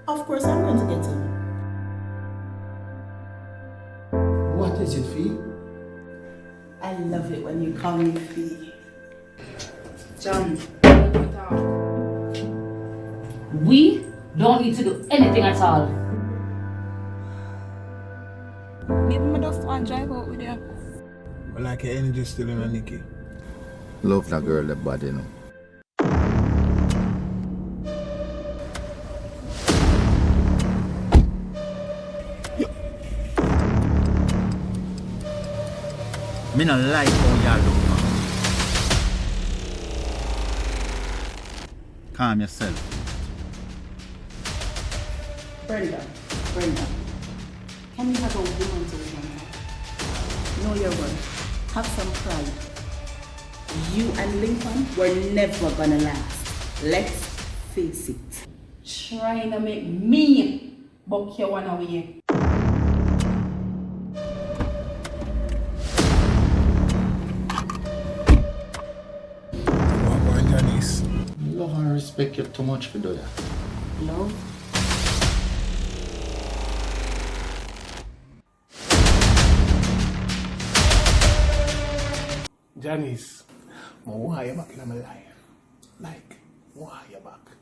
Of course I'm going to get him. What is it, Fee? I love it when you call me Fee. John, We don't need to do anything at all. Maybe I just want to drive out with you. I like your energy still in a Nikki. Love that girl that bad, you know. Me no like how y'all look, man. Calm yourself. Brenda, can you have a woman's woman? Know your worth. Have some pride. You and Lincoln were never gonna last. Let's face it. Trying to make me buck your one away. What about Janice? Love and respect you too much for do that. Love. Janice, I want you back in my life. Like, I want you back.